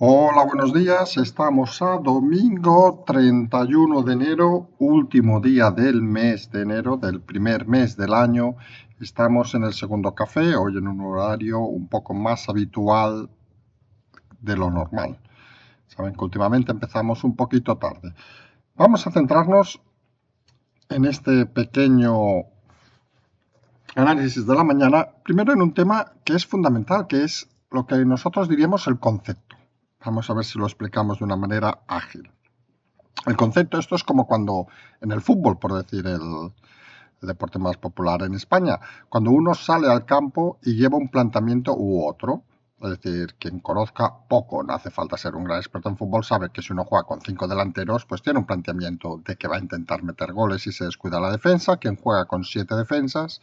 Hola, buenos días. Estamos a domingo 31 de enero, último día del mes de enero, del primer mes del año. Estamos en el segundo café, hoy en un horario un poco más habitual de lo normal. Saben que últimamente empezamos un poquito tarde. Vamos a centrarnos en este pequeño análisis de la mañana, primero en un tema que es fundamental, que es lo que nosotros diríamos el concepto. Vamos a ver si lo explicamos de una manera ágil. El concepto, esto es como cuando en el fútbol, por decir el deporte más popular en España, cuando uno sale al campo y lleva un planteamiento u otro. Es decir, quien conozca poco, no hace falta ser un gran experto en fútbol, sabe que si uno juega con 5 delanteros, pues tiene un planteamiento de que va a intentar meter goles y se descuida la defensa. Quien juega con 7 defensas,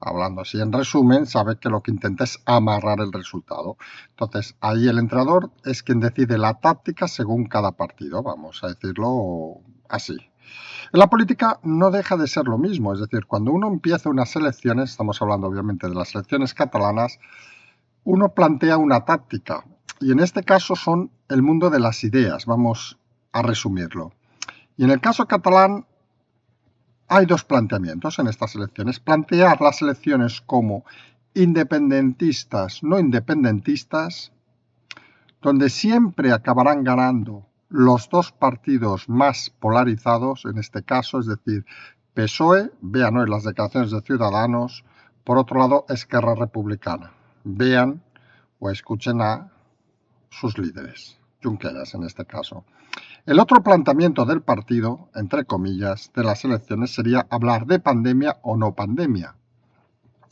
hablando así en resumen, sabe que lo que intenta es amarrar el resultado. Entonces, ahí el entrenador es quien decide la táctica según cada partido, vamos a decirlo así. En la política no deja de ser lo mismo, es decir, cuando uno empieza unas elecciones, estamos hablando obviamente de las elecciones catalanas, uno plantea una táctica, y en este caso son el mundo de las ideas, vamos a resumirlo. Y en el caso catalán hay dos planteamientos en estas elecciones. Plantear las elecciones como independentistas, no independentistas, donde siempre acabarán ganando los dos partidos más polarizados, en este caso, es decir, PSOE, vean hoy las declaraciones de Ciudadanos, por otro lado, Esquerra Republicana. Vean o escuchen a sus líderes, Junqueras en este caso. El otro planteamiento del partido, entre comillas, de las elecciones sería hablar de pandemia o no pandemia.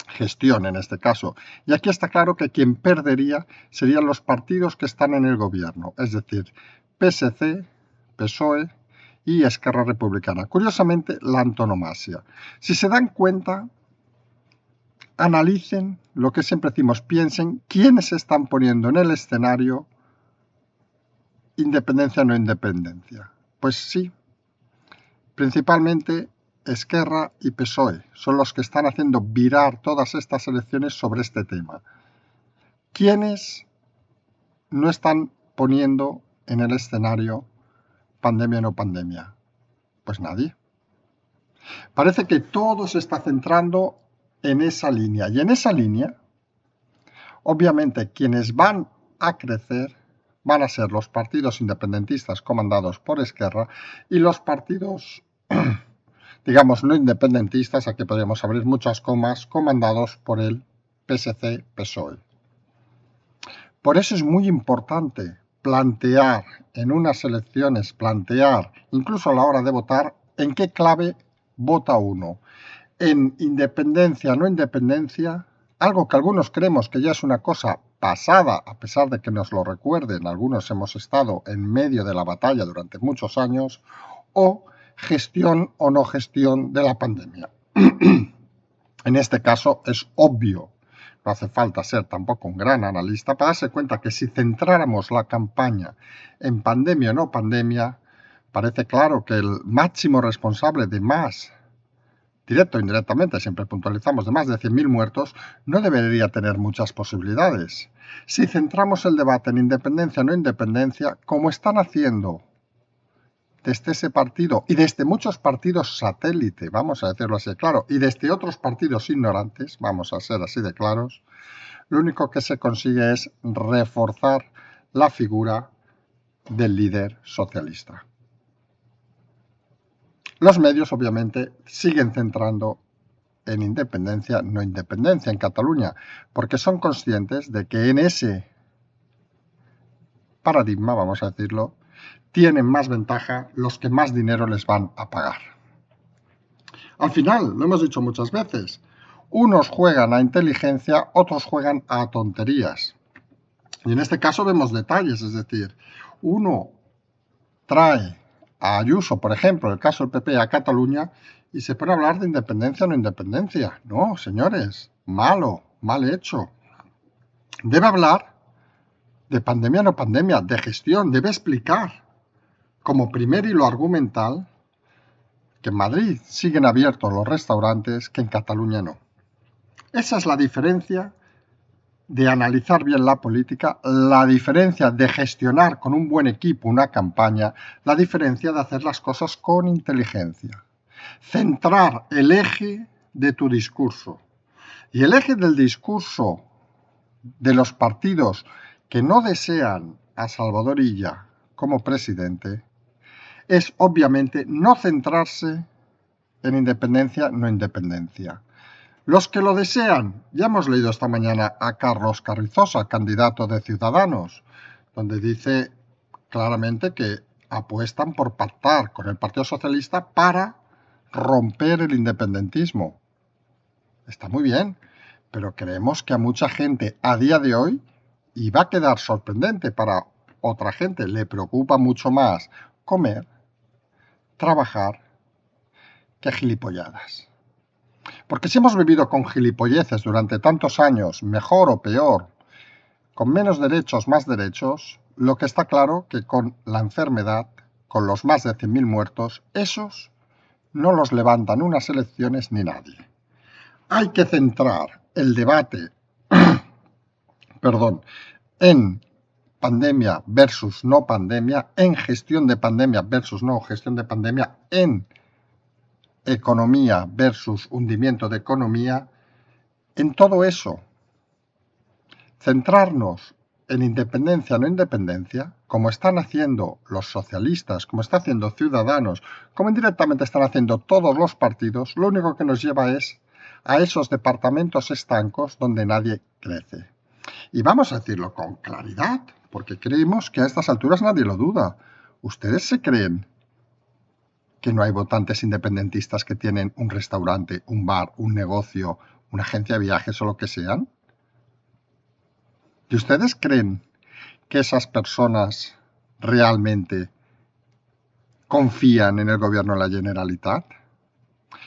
Gestión en este caso. Y aquí está claro que quien perdería serían los partidos que están en el gobierno, es decir, PSC, PSOE y Esquerra Republicana. Curiosamente, la antonomasia. Si se dan cuenta, analicen lo que siempre decimos, piensen quiénes se están poniendo en el escenario independencia o no independencia. Pues sí, principalmente Esquerra y PSOE son los que están haciendo virar todas estas elecciones sobre este tema. ¿Quiénes no están poniendo en el escenario pandemia o no pandemia? Pues nadie. Parece que todo se está centrando en esa línea. Y en esa línea, obviamente, quienes van a crecer van a ser los partidos independentistas comandados por Esquerra y los partidos digamos, no independentistas, aquí podríamos abrir muchas comas, comandados por el PSC-PSOE. Por eso es muy importante plantear en unas elecciones, incluso a la hora de votar, en qué clave vota uno. En independencia, no independencia, algo que algunos creemos que ya es una cosa pasada, a pesar de que nos lo recuerden, algunos hemos estado en medio de la batalla durante muchos años, o gestión o no gestión de la pandemia. En este caso es obvio, no hace falta ser tampoco un gran analista para darse cuenta que si centráramos la campaña en pandemia o no pandemia, parece claro que el máximo responsable de más, directo o indirectamente, siempre puntualizamos, de más de 100.000 muertos, no debería tener muchas posibilidades. Si centramos el debate en independencia o no independencia, como están haciendo desde ese partido y desde muchos partidos satélite, vamos a decirlo así de claro, y desde otros partidos ignorantes, vamos a ser así de claros, lo único que se consigue es reforzar la figura del líder socialista. Los medios, obviamente, siguen centrando en independencia, no independencia en Cataluña, porque son conscientes de que en ese paradigma, vamos a decirlo, tienen más ventaja los que más dinero les van a pagar. Al final, lo hemos dicho muchas veces, unos juegan a inteligencia, otros juegan a tonterías. Y en este caso vemos detalles, es decir, uno trae a Ayuso, por ejemplo, el caso del PP a Cataluña, y se pone a hablar de independencia o no independencia. No, señores, malo, mal hecho. Debe hablar de pandemia o no pandemia, de gestión, debe explicar como primer hilo argumental que en Madrid siguen abiertos los restaurantes, que en Cataluña no. Esa es la diferencia de analizar bien la política, la diferencia de gestionar con un buen equipo una campaña, la diferencia de hacer las cosas con inteligencia. Centrar el eje de tu discurso. Y el eje del discurso de los partidos que no desean a Salvador Illa como presidente es obviamente no centrarse en independencia, no independencia. Los que lo desean, ya hemos leído esta mañana a Carlos Carrizosa, candidato de Ciudadanos, donde dice claramente que apuestan por pactar con el Partido Socialista para romper el independentismo. Está muy bien, pero creemos que a mucha gente a día de hoy, y va a quedar sorprendente para otra gente, le preocupa mucho más comer, trabajar, que gilipolladas. Porque si hemos vivido con gilipolleces durante tantos años, mejor o peor, con menos derechos, más derechos, lo que está claro que con la enfermedad, con los más de 100.000 muertos, esos no los levantan unas elecciones ni nadie. Hay que centrar el debate en pandemia versus no pandemia, en gestión de pandemia versus no gestión de pandemia, en economía versus hundimiento de economía, en todo eso. Centrarnos en independencia o no independencia, como están haciendo los socialistas, como está haciendo Ciudadanos, como indirectamente están haciendo todos los partidos, lo único que nos lleva es a esos departamentos estancos donde nadie crece. Y vamos a decirlo con claridad, porque creemos que a estas alturas nadie lo duda. ¿Ustedes se creen que no hay votantes independentistas que tienen un restaurante, un bar, un negocio, una agencia de viajes o lo que sean? ¿Y ustedes creen que esas personas realmente confían en el gobierno de la Generalitat?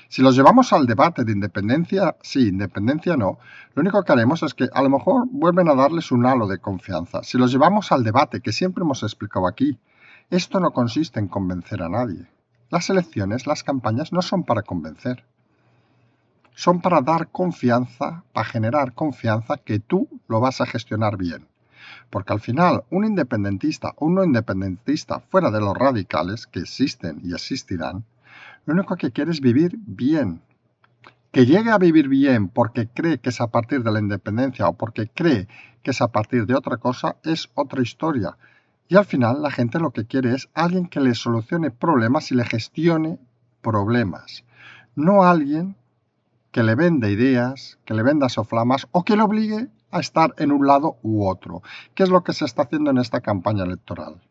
Si los llevamos al debate de independencia, sí, independencia no, lo único que haremos es que a lo mejor vuelven a darles un halo de confianza. Si los llevamos al debate, que siempre hemos explicado aquí, esto no consiste en convencer a nadie. Las elecciones, las campañas no son para convencer. Son para dar confianza, para generar confianza que tú lo vas a gestionar bien. Porque al final, un independentista o un no independentista fuera de los radicales, que existen y existirán, lo único que quiere es vivir bien. Que llegue a vivir bien porque cree que es a partir de la independencia o porque cree que es a partir de otra cosa es otra historia. Y al final la gente lo que quiere es alguien que le solucione problemas y le gestione problemas. No alguien que le venda ideas, que le venda soflamas o que le obligue a estar en un lado u otro, que es lo que se está haciendo en esta campaña electoral.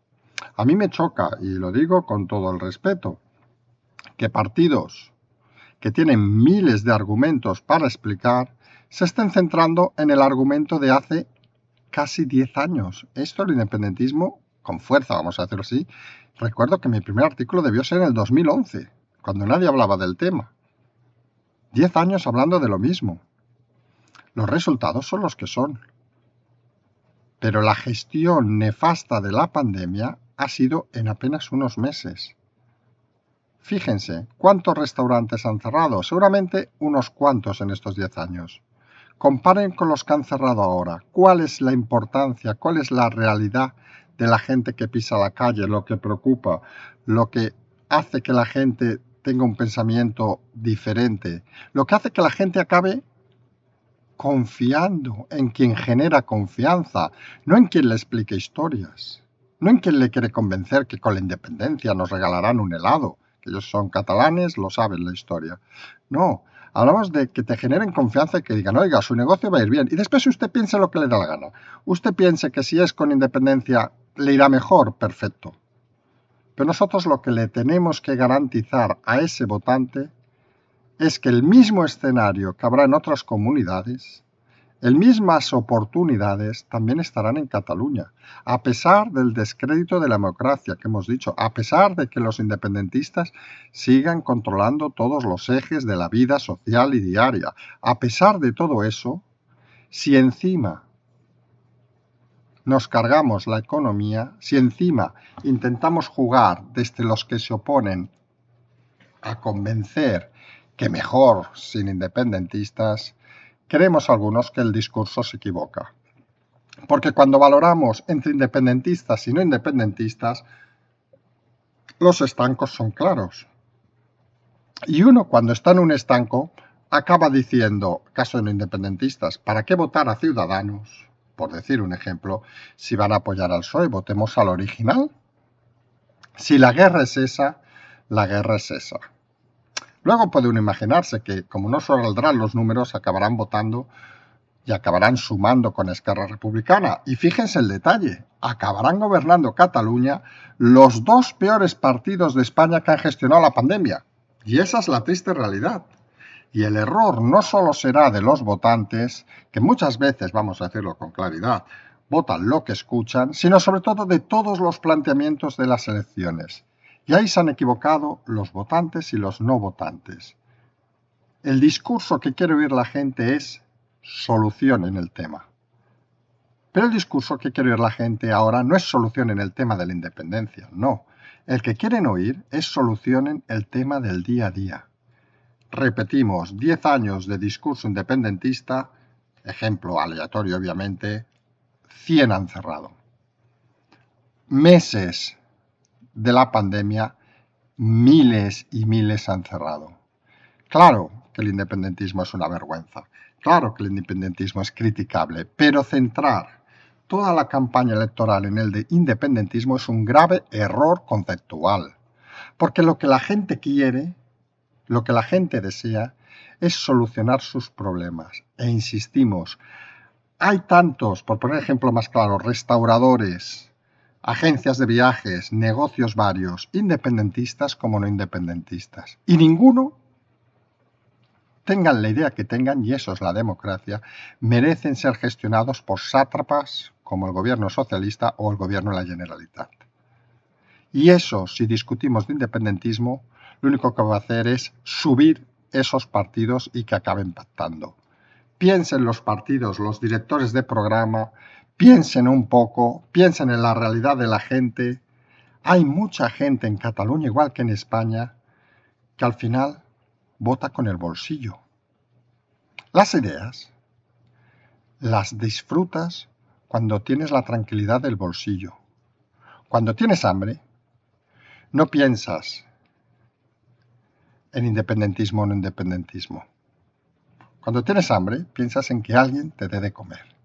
A mí me choca, y lo digo con todo el respeto, que partidos que tienen miles de argumentos para explicar se estén centrando en el argumento de hace casi 10 años. Esto, el independentismo, con fuerza, vamos a decirlo así, recuerdo que mi primer artículo debió ser en el 2011, cuando nadie hablaba del tema. 10 años hablando de lo mismo. Los resultados son los que son. Pero la gestión nefasta de la pandemia ha sido en apenas unos meses. Fíjense, ¿cuántos restaurantes han cerrado? Seguramente unos cuantos en estos 10 años. Comparen con los que han cerrado ahora. ¿Cuál es la importancia, cuál es la realidad de la gente que pisa la calle, lo que preocupa, lo que hace que la gente tenga un pensamiento diferente, lo que hace que la gente acabe confiando en quien genera confianza, no en quien le explique historias, no en quien le quiere convencer que con la independencia nos regalarán un helado, que ellos son catalanes, lo saben la historia. No, hablamos de que te generen confianza y que digan, oiga, su negocio va a ir bien. Y después usted piense lo que le da la gana. Usted piense que si es con independencia le irá mejor, perfecto. Pero nosotros lo que le tenemos que garantizar a ese votante es que el mismo escenario que habrá en otras comunidades, las mismas oportunidades también estarán en Cataluña, a pesar del descrédito de la democracia que hemos dicho, a pesar de que los independentistas sigan controlando todos los ejes de la vida social y diaria. A pesar de todo eso, si encima nos cargamos la economía, si encima intentamos jugar desde los que se oponen a convencer que mejor sin independentistas, creemos algunos que el discurso se equivoca. Porque cuando valoramos entre independentistas y no independentistas, los estancos son claros. Y uno, cuando está en un estanco, acaba diciendo, caso de no independentistas, ¿para qué votar a Ciudadanos? Por decir un ejemplo, si van a apoyar al PSOE, votemos al original. Si la guerra es esa, la guerra es esa. Luego puede uno imaginarse que, como no saldrán los números, acabarán votando y acabarán sumando con Esquerra Republicana. Y fíjense el detalle, acabarán gobernando Cataluña los dos peores partidos de España que han gestionado la pandemia. Y esa es la triste realidad. Y el error no solo será de los votantes, que muchas veces, vamos a decirlo con claridad, votan lo que escuchan, sino sobre todo de todos los planteamientos de las elecciones. Y ahí se han equivocado los votantes y los no votantes. El discurso que quiere oír la gente es solución en el tema. Pero el discurso que quiere oír la gente ahora no es solución en el tema de la independencia, no. El que quieren oír es solución en el tema del día a día. Repetimos, 10 años de discurso independentista, ejemplo aleatorio obviamente, 100 han cerrado. Meses de la pandemia, miles y miles han cerrado. Claro que el independentismo es una vergüenza, claro que el independentismo es criticable, pero centrar toda la campaña electoral en el de independentismo es un grave error conceptual, porque lo que la gente quiere, lo que la gente desea, es solucionar sus problemas. E insistimos, hay tantos, por poner ejemplo más claro, restauradores, agencias de viajes, negocios varios, independentistas como no independentistas. Y ninguno, tengan la idea que tengan, y eso es la democracia, merecen ser gestionados por sátrapas como el gobierno socialista o el gobierno de la Generalitat. Y eso, si discutimos de independentismo, lo único que va a hacer es subir esos partidos y que acaben pactando. Piensen los partidos, los directores de programa, piensen un poco, piensen en la realidad de la gente. Hay mucha gente en Cataluña, igual que en España, que al final vota con el bolsillo. Las ideas las disfrutas cuando tienes la tranquilidad del bolsillo. Cuando tienes hambre, no piensas en independentismo o no independentismo. Cuando tienes hambre, piensas en que alguien te dé de comer.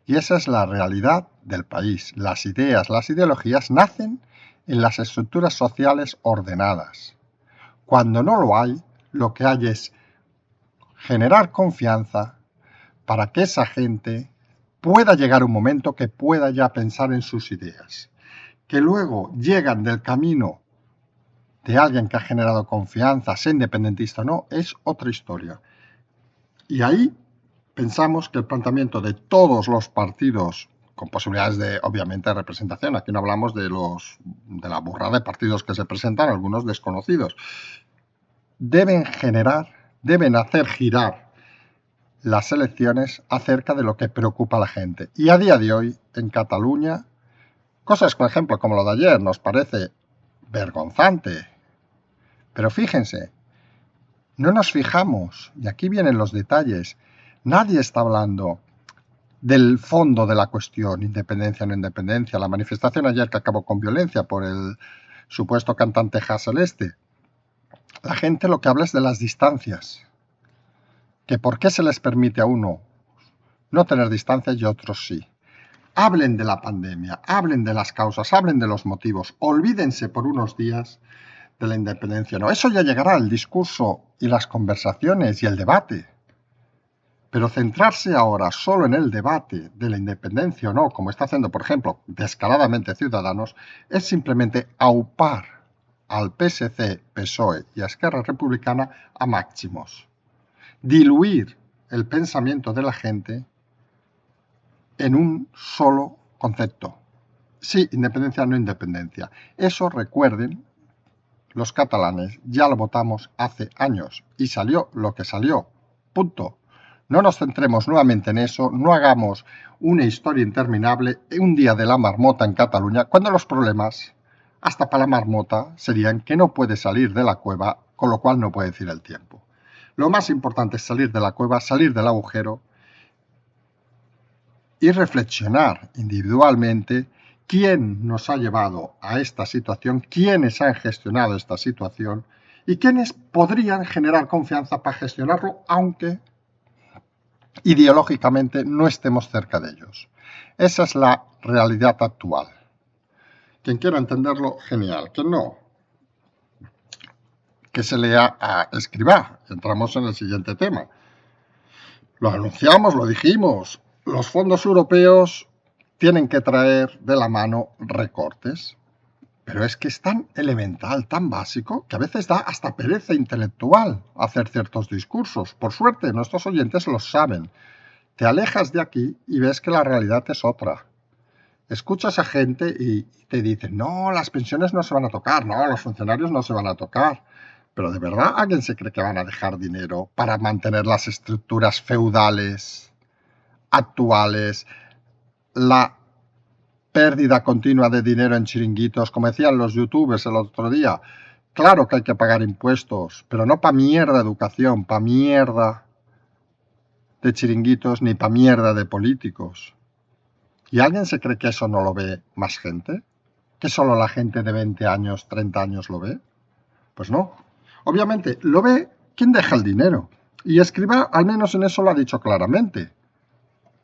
Y esa es la realidad del país. Las ideas, las ideologías nacen en las estructuras sociales ordenadas. Cuando no lo hay, lo que hay es generar confianza para que esa gente pueda llegar un momento que pueda ya pensar en sus ideas. Que luego llegan del camino de alguien que ha generado confianza, sea independentista o no, es otra historia. Y ahí pensamos que el planteamiento de todos los partidos, con posibilidades de, obviamente, representación, aquí no hablamos de la burrada de partidos que se presentan, algunos desconocidos, deben hacer girar las elecciones acerca de lo que preocupa a la gente. Y a día de hoy, en Cataluña, cosas, por ejemplo, como lo de ayer, nos parece vergonzante. Pero fíjense, no nos fijamos, y aquí vienen los detalles, nadie está hablando del fondo de la cuestión, independencia o no independencia. La manifestación ayer que acabó con violencia por el supuesto cantante Celeste. La gente lo que habla es de las distancias. Que por qué se les permite a uno no tener distancia y a otros sí. Hablen de la pandemia, hablen de las causas, hablen de los motivos. Olvídense por unos días de la independencia. No, eso ya llegará, el discurso y las conversaciones y el debate. Pero centrarse ahora solo en el debate de la independencia o no, como está haciendo, por ejemplo, descaradamente Ciudadanos, es simplemente aupar al PSC, PSOE y a Esquerra Republicana a máximos. Diluir el pensamiento de la gente en un solo concepto. Sí, independencia o no independencia. Eso, recuerden, los catalanes ya lo votamos hace años y salió lo que salió. Punto. No nos centremos nuevamente en eso, no hagamos una historia interminable, un día de la marmota en Cataluña, cuando los problemas, hasta para la marmota, serían que no puede salir de la cueva, con lo cual no puede decir el tiempo. Lo más importante es salir de la cueva, salir del agujero y reflexionar individualmente quién nos ha llevado a esta situación, quiénes han gestionado esta situación y quiénes podrían generar confianza para gestionarlo, aunque ideológicamente no estemos cerca de ellos. Esa es la realidad actual. Quien quiera entenderlo, genial. Quien no, que se lea a Escrivá. Entramos en el siguiente tema. Lo anunciamos, lo dijimos. Los fondos europeos tienen que traer de la mano recortes. Pero es que es tan elemental, tan básico, que a veces da hasta pereza intelectual hacer ciertos discursos. Por suerte, nuestros oyentes lo saben. Te alejas de aquí y ves que la realidad es otra. Escuchas a gente y te dicen, no, las pensiones no se van a tocar, no, los funcionarios no se van a tocar. Pero ¿de verdad alguien se cree que van a dejar dinero para mantener las estructuras feudales actuales, la pérdida continua de dinero en chiringuitos, como decían los youtubers el otro día? Claro que hay que pagar impuestos, pero no pa' mierda de educación, pa' mierda de chiringuitos, ni pa' mierda de políticos. ¿Y alguien se cree que eso no lo ve más gente? ¿Que solo la gente de 20 años, 30 años lo ve? Pues no. Obviamente, lo ve quien deja el dinero. Y Escrivá, al menos en eso, lo ha dicho claramente.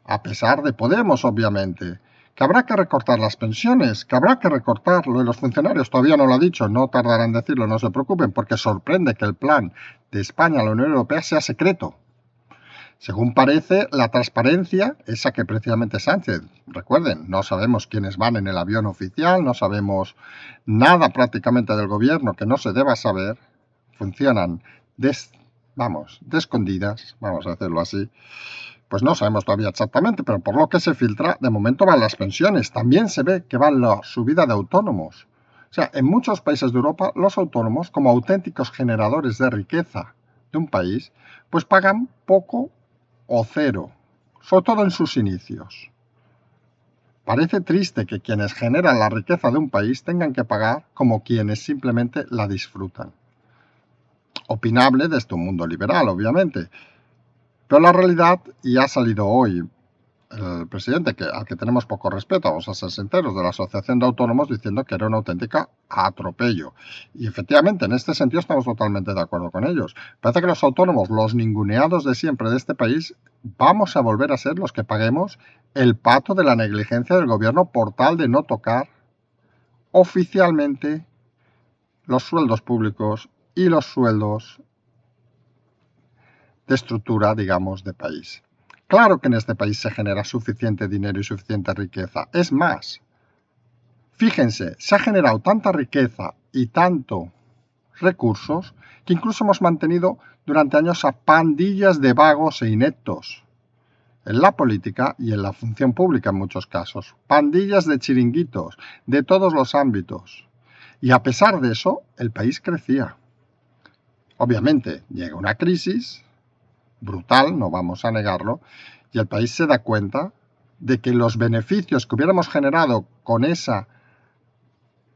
A pesar de Podemos, obviamente. Que habrá que recortar las pensiones, que habrá que recortar lo de los funcionarios. Todavía no lo ha dicho, no tardará en decirlo, no se preocupen, porque sorprende que el plan de España a la Unión Europea sea secreto. Según parece, la transparencia, esa que precisamente Sánchez, recuerden, no sabemos quiénes van en el avión oficial, no sabemos nada prácticamente del gobierno que no se deba saber, funcionan de escondidas, vamos a hacerlo así. Pues no sabemos todavía exactamente, pero por lo que se filtra, de momento van las pensiones. También se ve que va la subida de autónomos. O sea, en muchos países de Europa, los autónomos, como auténticos generadores de riqueza de un país, pues pagan poco o cero, sobre todo en sus inicios. Parece triste que quienes generan la riqueza de un país tengan que pagar como quienes simplemente la disfrutan. Opinable desde un mundo liberal, obviamente. Pero la realidad, y ha salido hoy el presidente, al que tenemos poco respeto, vamos a ser sinceros, de la Asociación de Autónomos, diciendo que era una auténtica atropello. Y efectivamente, en este sentido estamos totalmente de acuerdo con ellos. Parece que los autónomos, los ninguneados de siempre de este país, vamos a volver a ser los que paguemos el pato de la negligencia del gobierno por tal de no tocar oficialmente los sueldos públicos y los sueldos de estructura, digamos, de país. Claro que en este país se genera suficiente dinero y suficiente riqueza. Es más, fíjense, se ha generado tanta riqueza y tanto recursos que incluso hemos mantenido durante años a pandillas de vagos e ineptos en la política y en la función pública en muchos casos. Pandillas de chiringuitos de todos los ámbitos. Y a pesar de eso, el país crecía. Obviamente, llega una crisis brutal, no vamos a negarlo, y el país se da cuenta de que los beneficios que hubiéramos generado con esa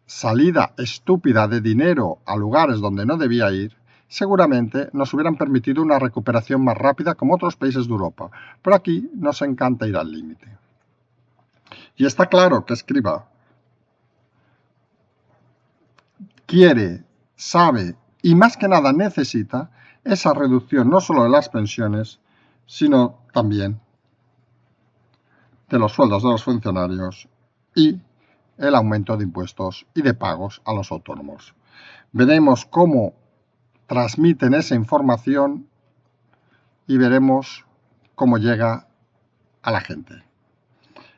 salida estúpida de dinero a lugares donde no debía ir, seguramente nos hubieran permitido una recuperación más rápida como otros países de Europa. Pero aquí nos encanta ir al límite. Y está claro que Escrivá quiere, sabe y más que nada necesita esa reducción no solo de las pensiones, sino también de los sueldos de los funcionarios y el aumento de impuestos y de pagos a los autónomos. Veremos cómo transmiten esa información y veremos cómo llega a la gente.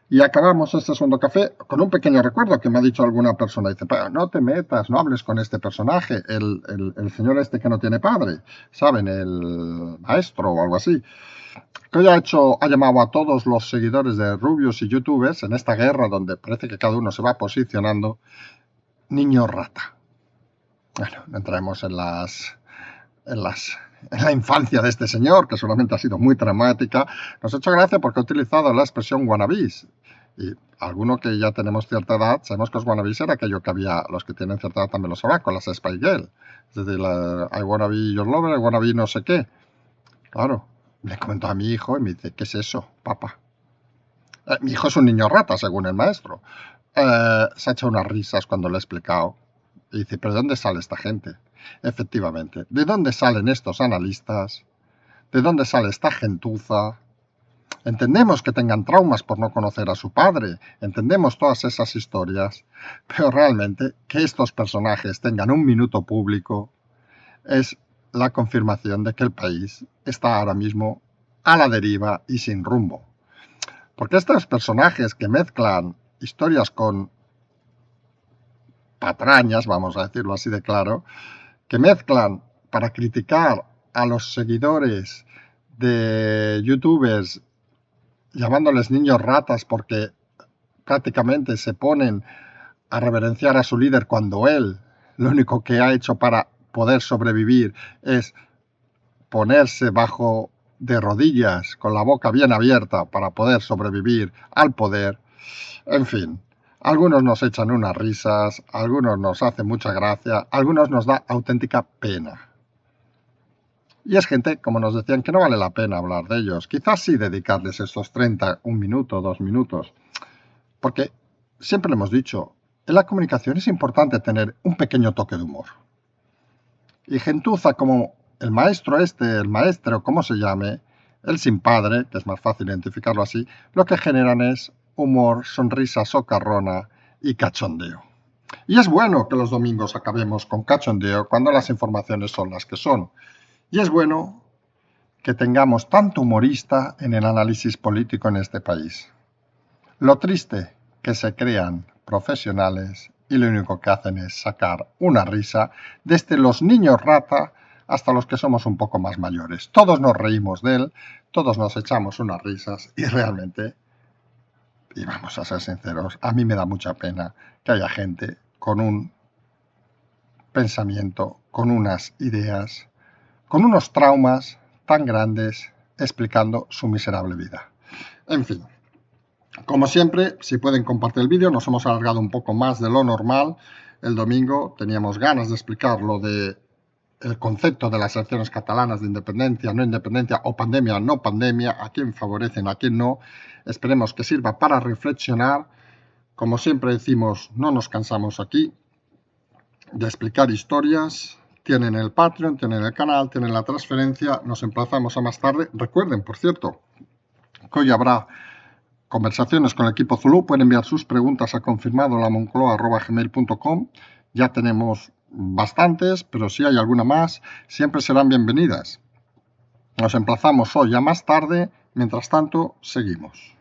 Y acabamos este segundo café con un pequeño recuerdo que me ha dicho alguna persona. Dice, pero no te metas, no hables con este personaje, el señor este que no tiene padre, ¿saben? El maestro o algo así. Que hoy ha llamado a todos los seguidores de Rubius y YouTubers en esta guerra donde parece que cada uno se va posicionando, niño rata. Bueno, no entraremos en la infancia de este señor, que seguramente ha sido muy traumática. Nos ha hecho gracia porque ha utilizado la expresión wannabes. Y alguno que ya tenemos cierta edad, sabemos que los wannabes era aquello que había, los que tienen cierta edad también lo sabrán, con las Spy Girl. Es decir, I wanna be your lover, I wanna be no sé qué. Claro, le comentó a mi hijo y me dice, ¿qué es eso, papá? Mi hijo es un niño rata, según el maestro. Se ha hecho unas risas cuando le he explicado. Y dice, ¿pero de dónde sale esta gente? Efectivamente, ¿de dónde salen estos analistas? ¿De dónde sale esta gentuza? Entendemos que tengan traumas por no conocer a su padre, entendemos todas esas historias, pero realmente que estos personajes tengan un minuto público es la confirmación de que el país está ahora mismo a la deriva y sin rumbo. Porque estos personajes que mezclan historias con patrañas, vamos a decirlo así de claro, que mezclan para criticar a los seguidores de youtubers llamándoles niños ratas porque prácticamente se ponen a reverenciar a su líder cuando él lo único que ha hecho para poder sobrevivir es ponerse bajo de rodillas con la boca bien abierta para poder sobrevivir al poder. En fin, algunos nos echan unas risas, algunos nos hacen mucha gracia, algunos nos da auténtica pena. Y es gente, como nos decían, que no vale la pena hablar de ellos. Quizás sí dedicarles estos 30, un minuto, 2 minutos. Porque siempre lo hemos dicho, en la comunicación es importante tener un pequeño toque de humor. Y gentuza como el maestro el maestro, como se llame, el sin padre, que es más fácil identificarlo así, lo que generan es humor, sonrisa socarrona y cachondeo. Y es bueno que los domingos acabemos con cachondeo cuando las informaciones son las que son. Y es bueno que tengamos tanto humorista en el análisis político en este país. Lo triste que se crean profesionales y lo único que hacen es sacar una risa desde los niños rata hasta los que somos un poco más mayores. Todos nos reímos de él, todos nos echamos unas risas y realmente, y vamos a ser sinceros, a mí me da mucha pena que haya gente con un pensamiento, con unas ideas, con unos traumas tan grandes explicando su miserable vida. En fin, como siempre, si pueden compartir el vídeo, nos hemos alargado un poco más de lo normal. El domingo teníamos ganas de explicar lo de el concepto de las elecciones catalanas de independencia, no independencia o pandemia, no pandemia, a quién favorecen, a quién no. Esperemos que sirva para reflexionar. Como siempre decimos, no nos cansamos aquí de explicar historias. Tienen el Patreon, tienen el canal, tienen la transferencia. Nos emplazamos a más tarde. Recuerden, por cierto, que hoy habrá conversaciones con el equipo Zulu. Pueden enviar sus preguntas a confirmadolamoncloa@gmail.com. Ya tenemos bastantes, pero si hay alguna más, siempre serán bienvenidas. Nos emplazamos hoy a más tarde. Mientras tanto, seguimos.